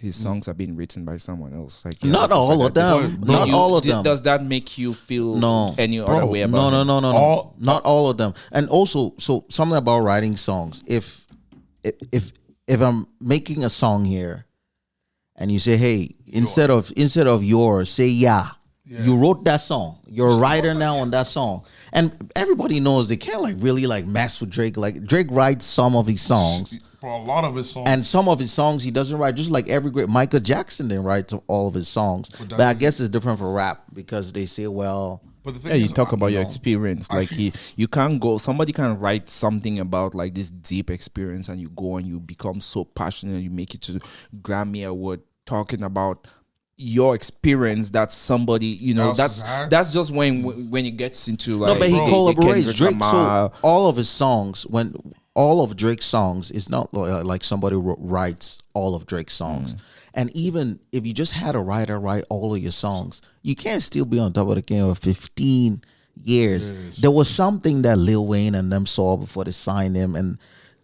have been written by someone else, like not all of them. Not all of them. Does that make you feel any other way about it? No. Not all of them. And also, so something about writing songs. If I'm making a song here, and you say, hey, instead of yours, say yeah. You wrote that song. You're a writer now on that song. And everybody knows they can't like really like mess with Drake. Like Drake writes some of his songs. For a lot of his songs. And some of his songs he doesn't write. Just like every great Michael Jackson didn't write all of his songs. But I guess it's different for rap because they say, well, but the thing Yeah, you is, talk about your experience. Like you can't go. Somebody can write something about like this deep experience, and you go and you become so passionate. You make it to Grammy Award talking about your experience. That's somebody, that's just when it gets into like. no, but he collaborates. Drake, Lamar. so all of his songs, when all of Drake's songs, is not like somebody writes all of Drake's songs. And even if you just had a writer write all of your songs, you can't still be on top of the game for 15 years. Yes. There was something that Lil Wayne and them saw before they signed him. And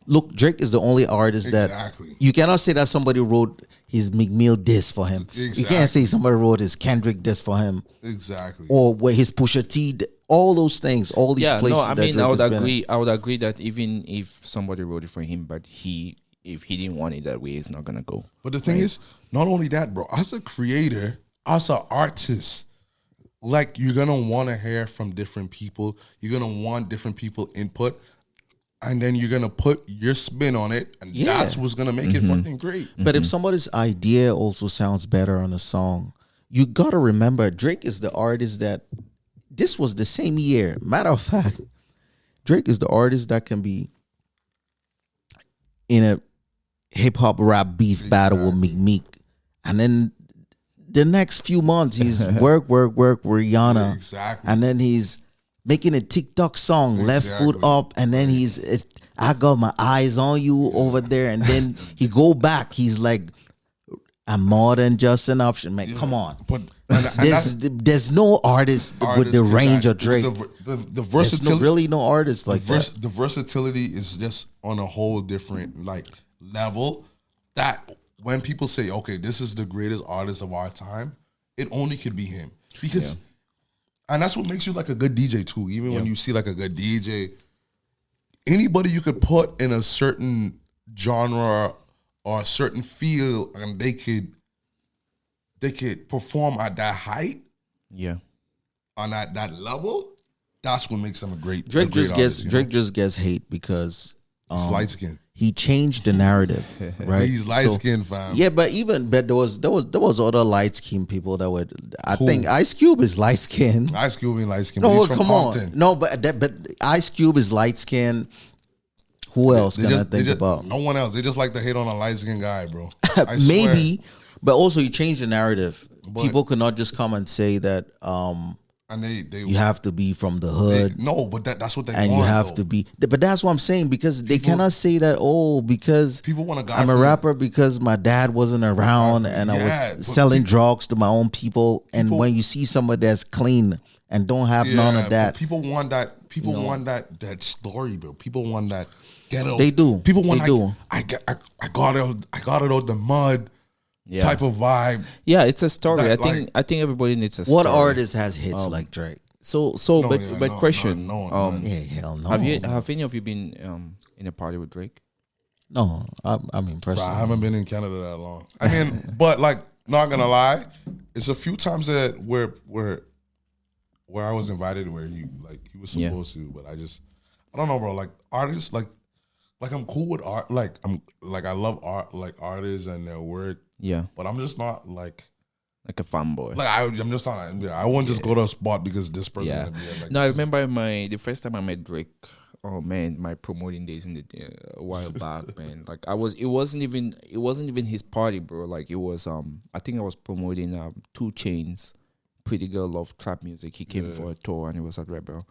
look, Drake is the only artist that you cannot say that somebody wrote his McMill diss for him. You can't say somebody wrote his Kendrick diss for him. Exactly. Or where his Pusha T, all those things, all these places. No, I mean, I would agree that even if somebody wrote it for him, but if he didn't want it that way, it's not gonna go. But the thing is, not only that, bro, as a creator, as an artist, like you're gonna want to hear from different people. You're gonna want different people input, and then you're gonna put your spin on it, and that's what's gonna make it fucking great. But if somebody's idea also sounds better on a song, you gotta remember Drake is the artist that this was the same year. Matter of fact, Drake is the artist that can be in a hip hop rap beef battle with Meek, and then the next few months he's work with Rihanna, and then he's making a TikTok song, left foot up, and then I got my eyes on you over there, and then he go back, he's like I'm more than just an option, man. Come on. But There's no artist with the range of Drake. The versatility, really no artist like that. The versatility is just on a whole different like level. That when people say, okay, this is the greatest artist of our time, it only could be him. Because and that's what makes you like a good DJ too. Even when you see like a good DJ, anybody you could put in a certain genre or a certain field, and they could perform at that height, on that level. That's what makes them a great. Drake just artist, just gets hate because he's light skinned. He changed the narrative, right? He's light skinned, fam. Yeah, but there was other light skinned people that would. I think Ice Cube is light skinned. Ice Cube is light skinned. No, he's from come Compton. on. No, but Ice Cube is light skinned. Who else can I think about? No one else. They just like to hate on a light skinned guy, bro. Maybe, but also you change the narrative. People could not just come and say that. And they you have to be from the hood. But that's what they and want. You have to be. But that's what I'm saying, because they cannot say that. Oh, because people want a guy. I'm a rapper because my dad wasn't around and I was selling drugs to my own people. And when you see somebody that's clean and don't have none of that, people want that. People want that story, bro. People want that ghetto. They do. People want. I got it out the mud. Type of vibe. Yeah, it's a story. I think everybody needs a story. What artist has hits like Drake? Question. Hell no. Have any of you been in a party with Drake? No, I mean personally. Bro, I haven't been in Canada that long. I mean, but like, not gonna lie, it's a few times that where I was invited where he was supposed to, but I don't know, bro. Like artists, like I'm cool with art. I love art, like artists and their work. Yeah, but I'm just not like a fanboy. Like I'm just not. I won't just go to a spot because this person. Yeah. No, I remember the first time I met Drake. Oh man, my promoting days in a while back, man. Like it wasn't even his party, bro. Like it was I think I was promoting 2 Chainz, Pretty Girl Love trap music. He came for a tour and it was at Rebel,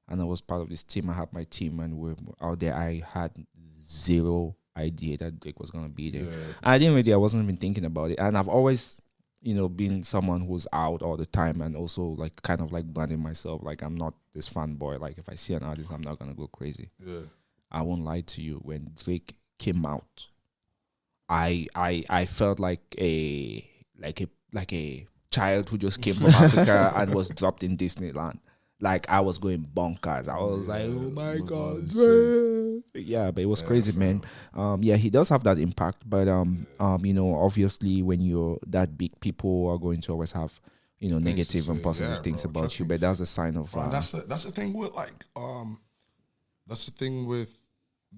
and I was part of this team. I had my team and we were out there. I had zero idea that Drake was gonna be there. I wasn't even thinking about it. And I've always, been someone who's out all the time and also like kind of like branding myself. Like I'm not this fanboy. Like if I see an artist, I'm not gonna go crazy. Yeah. I won't lie to you. When Drake came out, I felt like a child who just came from Africa and was dropped in Disneyland. Like I was going bonkers. I was like, oh my God. Yeah, but it was crazy, man. He does have that impact. But obviously when you're that big, people are going to always have, negative and positive things about you. But that's a sign of that's the thing with that's the thing with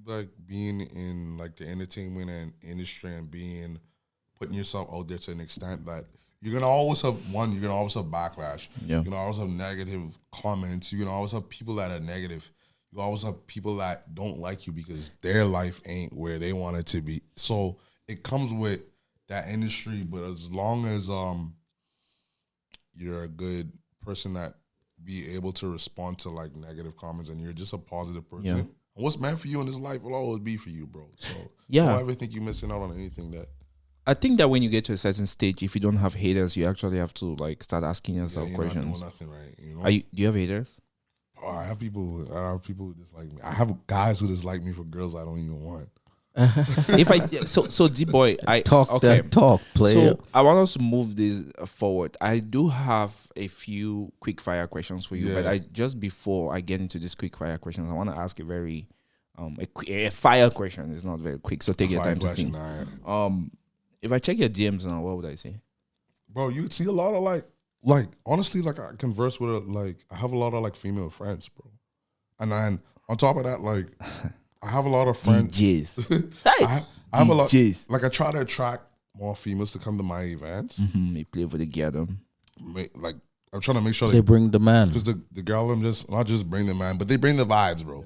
like being in like the entertainment and industry and putting yourself out there to an extent that you're gonna always have backlash. Yeah. You're gonna always have negative comments. You're gonna always have people that are negative. You always have people that don't like you because their life ain't where they want it to be. So it comes with that industry. But as long as you're a good person that be able to respond to like negative comments and you're just a positive person. Yeah. And what's meant for you in this life will always be for you, bro. So don't ever think you're missing out on anything that. I think that when you get to a certain stage, if you don't have haters, you actually have to like start asking yourself questions. Not doing nothing right, do you have haters? Oh, I have people who dislike me. I have guys who dislike me for girls I don't even want. So Dee Boy, talk, player. So I want us to move this forward. I do have a few quick fire questions for you, but just before I get into these quick fire questions, I want to ask a very a fire question. It's not very quick, so take your time to think. If I check your DMs now, what would I say? Bro, you see a lot of like honestly, like I converse with I have a lot of like female friends, bro. And then on top of that, like I have a lot of friends. DJs. I have a lot. Like I try to attract more females to come to my events. Mm-hmm. They play for the gathering. Like I'm trying to make sure they bring the man. Because the girl them just not just bring the man, but they bring the vibes, bro.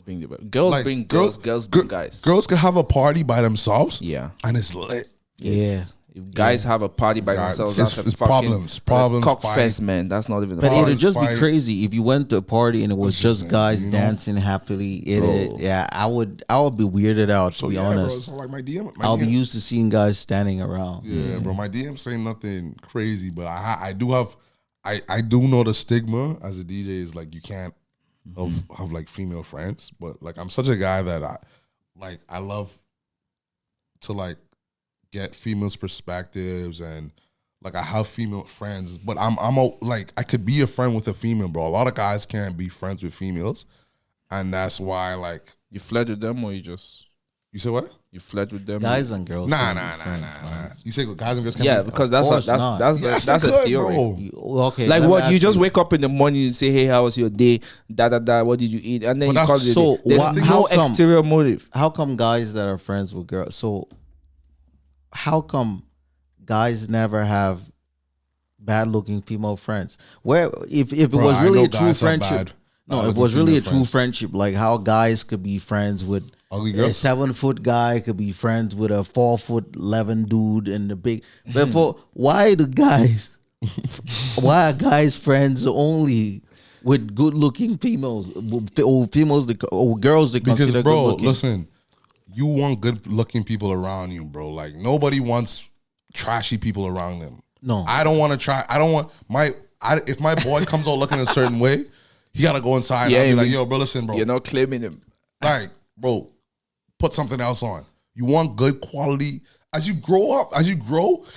Girls bring girls bring guys. Girls can have a party by themselves. Yeah. And it's lit. Yes. If guys have a party by Guys, themselves, it's that's a fucking problems, cock fight. fest, man. That's not even. But Bars, it'd just fight. be crazy if you went to a party and it was just man, guys you know? dancing happily. Bro. Yeah, I would be weirded out, to So be yeah, honest. bro, it's not like my DM. I'll be used to seeing guys standing around. Yeah, bro. My DM say nothing crazy, but I do have I do know the stigma as a DJ is like you can't have like female friends, but like I'm such a guy that I love to like get females' perspectives and like I have female friends, but like I could be a friend with a female, bro. A lot of guys can't be friends with females, and that's why like You flirt with them, or you say what? you flirt with them? Guys and girls. Nah. can't be friends, man. You say guys and girls can't Yeah, be because that's course that's not. that's Yes, that's they a could, theory. bro. Okay. Like let me what? ask You just wake up in the morning and say, "Hey, how was your day?" Da. What did you eat? And then But you call that's- it. so There's wha- no how come- exterior motive. How come guys that are friends with girls? So how come guys never have bad-looking female friends? Where if it Bro, was I really know a true guys are friendship? bad. No, if it Bad-looking was really a female true friends. friendship, like how guys could be friends with Ugly a girls? 7-foot guy could be friends with a 4'11" dude and the big. But for why do guys? Why are guys friends only with good-looking females or females or girls that Because consider bro, good-looking? listen, you want good looking people around you, bro. Like nobody wants trashy people around them. No. I don't want to try. I don't want if my boy comes out looking a certain way, he gotta go inside. Yeah, and I'll be you like, mean- yo, bro, listen, bro. You're not claiming him. Like, bro, put something else on. You want good quality. As you grow,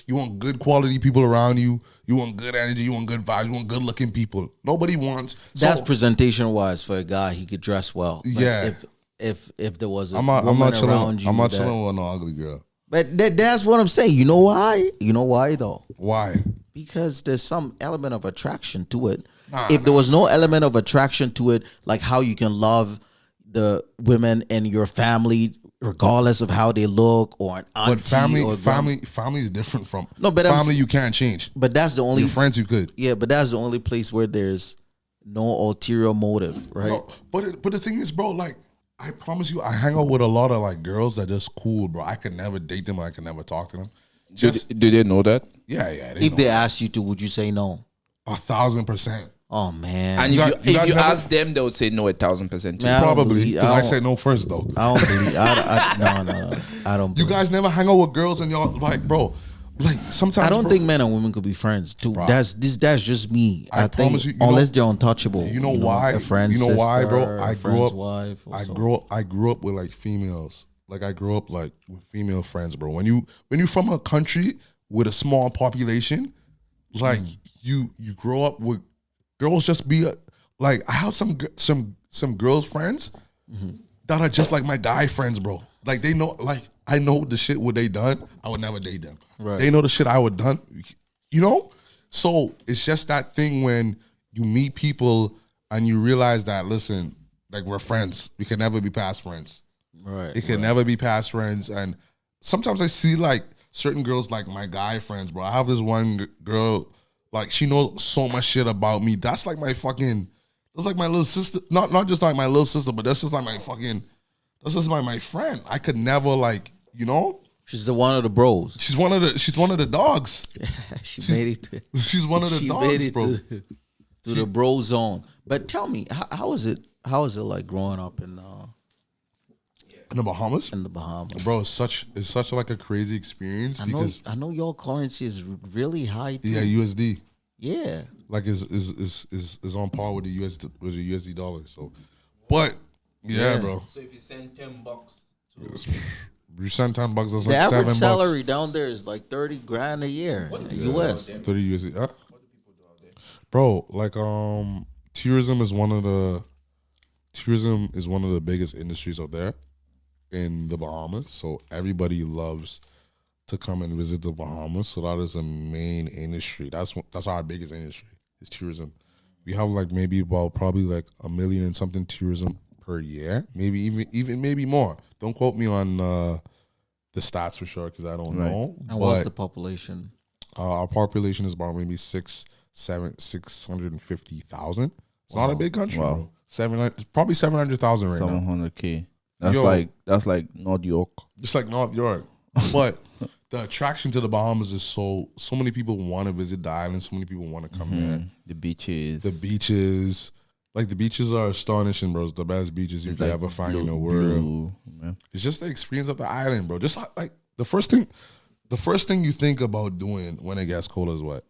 you want good quality people around you. You want good energy. You want good vibes. You want good looking people. Nobody wants. That's So, presentation wise for a guy. He could dress well. Like, Yeah. If there was a I'm woman not chilling. around you, I'm not that- chilling with no ugly girl. But that's what I'm saying. You know why? You know why though? Why? Because there's some element of attraction to it. Nah, If there was no element of attraction to it, like how you can love the women in your family regardless of how they look, or an auntie, But family, or family is different from No, but I'm family. s- You can't change. But that's the only Your friends, you could. yeah. But that's the only place where there's no ulterior motive, right? No, but the thing is, bro, like I promise you, I hang out with a lot of like girls that just cool, bro. I could never date them. I could never talk to them. Just Do they know that? yeah. If they asked you to, would you say no? 1,000%. Oh man, And You if guys- you, you if guys you never- ask them, they would say no 1,000%. too. Man, I don't Probably believe- because I I don't- said no first though. I don't believe. No, I don't. You believe. guys never hang out with girls and y'all like, bro. Like sometimes I don't bro, think men and women could be friends too. Bro. That's just me. I think promise you know- unless they're untouchable. You know why? A friend's You know why, bro? sister, I a grew friend's up. Wife or I so. grew up with like females. Like I grew up like with female friends, bro. When you from a country with a small population, like you grow up with girls. Just be like I have some girls friends that are just like my guy friends, bro. Like they know, like I know the shit what they done. I would never date them. Right. They know the shit I would done. You know, so it's just that thing when you meet people and you realize that listen, like we're friends. We can never be past friends. Right. It can never be past friends. And sometimes I see like certain girls, like my guy friends, bro. I have this one girl, like she knows so much shit about me. That's like my fucking. That's like my little sister. Not just like my little sister, but that's just like my fucking. That's just my friend. I could never like, you know. She's the one of the bros. She's one of the dogs. She made it. She's one of the She dogs, made it bro. to the bro zone. But tell me, how is it? How is it like growing up in In the Bahamas, the Bahamas? bro, it's such like a crazy experience because I know your currency is really high too. yeah, USD. Yeah. Like is on par with the USD dollar. So, but yeah, bro, So if you send $10, you send $10, that's The like average $7. salary down there is like 30 grand a year in the US. 30 USD. Huh? Bro, like tourism is one of the biggest industries out there in the Bahamas. So everybody loves to come and visit the Bahamas. So that is a main industry. That's our biggest industry is tourism. We have like maybe about probably like 1 million and something tourism per year. Maybe even maybe more. Don't quote me on the stats for sure because I don't know. And what's But the population? our population is about maybe 650,000. It's not a big country. Wow. Bro. 700, probably 700,000 right now. 700K. That's Yo. like North York. Just like North York. But the attraction to the Bahamas is so many people want to visit the island. So many people want to come there. The beaches. Like the beaches are astonishing, bro. It's the best beaches you could ever find in the world. It's just the experience of the island, bro. Just like the first thing you think about doing when it gets cold is what?